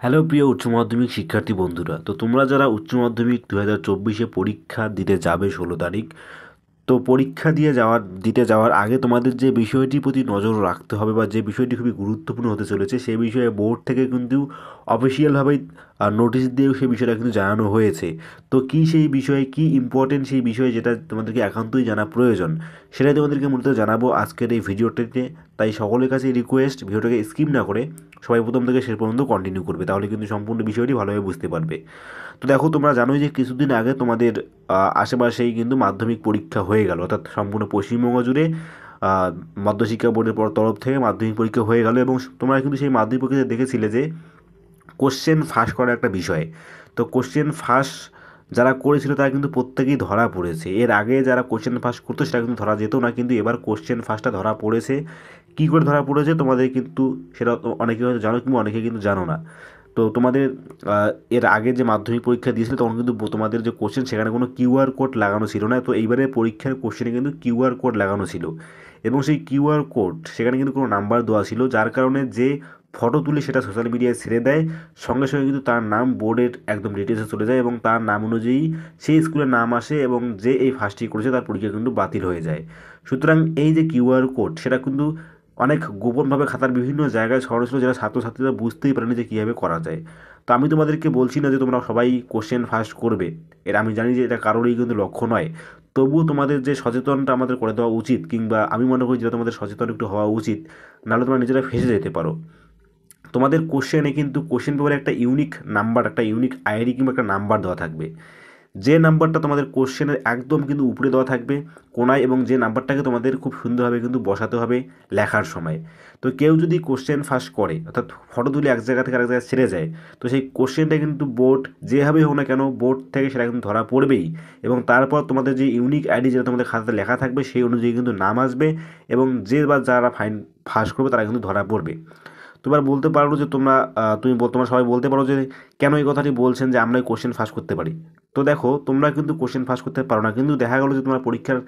Hello প্রিয় উচ্চ মাধ্যমিক শিক্ষার্থী বন্ধুরা, তো তোমরা যারা উচ্চ মাধ্যমিক 2024-এ পরীক্ষা দিতে যাবে 16 তারিখ, তো পরীক্ষা দিতে যাওয়ার আগে তোমাদের যে বিষয়টির প্রতি নজর রাখতে হবে বা যে বিষয়টি খুবই গুরুত্বপূর্ণ হতে চলেছে সেই বিষয়ে বোর্ড থেকে কিন্তু অফিসিয়ালভাবেই নোটিশ দিয়েও সেই বিষয়টা কিন্তু জানানো হয়েছে। তো কী সেই বিষয়ে, কী ইম্পর্টেন্ট সেই বিষয়ে যেটা তোমাদেরকে একান্তই জানা প্রয়োজন, সেটাই তোমাদেরকে মূলত জানাবো আজকের এই ভিডিওটিতে। তাই সকলের কাছে রিকোয়েস্ট, ভিডিওটাকে স্কিপ না করে সবাই প্রথম থেকে শেষ পর্যন্ত কন্টিনিউ করবে, তাহলে কিন্তু সম্পূর্ণ বিষয়টি ভালোভাবে বুঝতে পারবে। তো দেখো, তোমরা জানোই যে কিছুদিন আগে তোমাদের আশেপাশেই কিন্তু মাধ্যমিক পরীক্ষা হয়ে গেল, অর্থাৎ সম্পূর্ণ পশ্চিমবঙ্গ জুড়ে মধ্যশিক্ষা বোর্ডের তরফ থেকে মাধ্যমিক পরীক্ষা হয়ে গেল। এবং তোমরা কিন্তু সেই মাধ্যমিক পরীক্ষাতে দেখেছিলে যে কোশ্চেন ফাঁস করা একটা বিষয়। তো কোশ্চেন ফাঁস যারা করেছিল তারা কিন্তু প্রত্যেকেই ধরা পড়েছে। এর আগে যারা কোশ্চেন ফাঁস করতো সেটা কিন্তু ধরা যেত না, কিন্তু এবার কোশ্চেন ফাঁসটা ধরা পড়েছে। কী করে ধরা পড়েছে তোমাদের কিন্তু সেটা অনেকে হয়তো জানো, কিংবা অনেকে কিন্তু জানো না। তো তোমাদের এর আগে যে মাধ্যমিক পরীক্ষা দিয়েছিল তখন কিন্তু তোমাদের যে কোশ্চেন সেখানে কোনো কিউআর কোড লাগানো ছিল না। তো এইবারে পরীক্ষার কোশ্চেনে কিন্তু কিউআর কোড লাগানো ছিল, এবং সেই কিউআর কোড সেখানে কিন্তু কোনো নাম্বার দেওয়া ছিল, যার কারণে যে ফটো তুলে সেটা সোশ্যাল মিডিয়ায় ছেড়ে দেয়, সঙ্গে সঙ্গে কিন্তু তার নাম বোর্ডের একদম ডিটেলসে চলে যায় এবং তার নাম অনুযায়ী সেই স্কুলের নাম আসে, এবং যে এই ফার্স্টটি করেছে তার পরীক্ষা কিন্তু বাতিল হয়ে যায়। সুতরাং এই যে কিউআর কোড সেটা কিন্তু অনেক গোপনভাবে খাতার বিভিন্ন জায়গায় ছড়ানো ছিল, যেটা ছাত্রছাত্রীরা বুঝতেই পারেনি যে কীভাবে করা যায়। তো আমি তোমাদেরকে বলছি না যে তোমরা সবাই কোশ্চেন ফার্স্ট করবে, এটা আমি জানি যে এটা কারোরই কিন্তু লক্ষ্য নয়। তবুও তোমাদের যে সচেতনটা আমাদের করে দেওয়া উচিত, কিংবা আমি মনে করি যেটা তোমাদের সচেতন একটু হওয়া উচিত, নাহলে তোমরা নিজেরা ফেঁসে যেতে পারো। তোমাদের কোশ্চেনে কিন্তু কোশ্চেন পেপারে একটা ইউনিক নাম্বার, একটা ইউনিক আইডি কিংবা একটা নাম্বার দেওয়া থাকবে। যে নাম্বারটা তোমাদের কোশ্চেনের একদম কিন্তু উপরে দেওয়া থাকবে কোনায়, এবং যে নাম্বারটাকে তোমাদের খুব সুন্দরভাবে কিন্তু বসাতে হবে লেখার সময়। তো কেউ যদি কোশ্চেন ফার্স্ট করে, অর্থাৎ ফটো তুলে এক জায়গা থেকে আরেক জায়গায় ছেড়ে যায়, তো সেই কোশ্চেনটা কিন্তু বোর্ড যেভাবেই হোক না কেন বোর্ড থেকে সেটা কিন্তু ধরা পড়বেই। এবং তারপর তোমাদের যে ইউনিক আইডি যেটা তোমাদের খাতাতে লেখা থাকবে সেই অনুযায়ী কিন্তু নাম আসবে, এবং যে বা যারা ফার্স্ট করবে তারা কিন্তু ধরা পড়বে। তো এবার বলতে পারো যে তোমরা সবাই বলতে পারো যে কেন এই কথাটি বলছেন যে আমরা কোশ্চেন ফাঁস করতে পারি। তো দেখো, তোমরা কিন্তু কোশ্চেন ফাঁস করতে পারো না, কিন্তু দেখা গেলো যে তোমার পরীক্ষার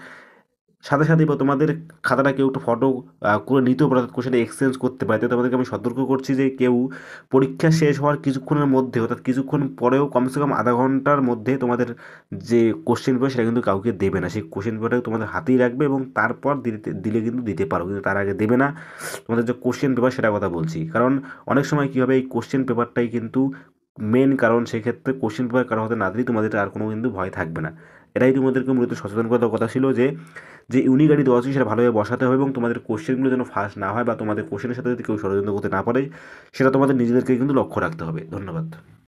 সাথে সাথেই বা তোমাদের খাতাটা কেউ একটু ফটো করে নিতেও পারে, অর্থাৎ কোশ্চেনটা এক্সচেঞ্জ করতে পারে। তো তোমাদেরকে আমি সতর্ক করছি যে কেউ পরীক্ষা শেষ হওয়ার কিছুক্ষণের মধ্যে, অর্থাৎ কিছুক্ষণ পরেও কমসে কম আধা ঘন্টার মধ্যে তোমাদের যে কোশ্চেন পেপার সেটা কিন্তু কাউকে দেবে না। সেই কোশ্চেন পেপারটা তোমাদের হাতেই রাখবে, এবং তারপর দিলে কিন্তু দিতে পারো, কিন্তু তার আগে দেবে না। তোমাদের যে কোশ্চেন পেপার সেটা কথা বলছি, কারণ অনেক সময় কী হবে, এই কোশ্চেন পেপারটাই কিন্তু মেন কারণ। সেক্ষেত্রে কোশ্চেন পেপার কারো হাতে না দিলেই তোমাদের আর কোনো কিন্তু ভয় থাকবে না। এটাই তোমাদেরকে মূলত সচেতন করে দেওয়ার কথা ছিল, যে ইউনিক আইডি দেওয়া আছে সেটা ভালোভাবে বসাতে হবে, এবং তোমাদের কোশ্চেনগুলো যেন ফাঁস না হয়, বা তোমাদের কোশ্চেনের সাথে যদি কেউ ষড়যন্ত্র করতে না পারে, সেটা তোমাদের নিজেদেরকে কিন্তু লক্ষ্য রাখতে হবে। ধন্যবাদ।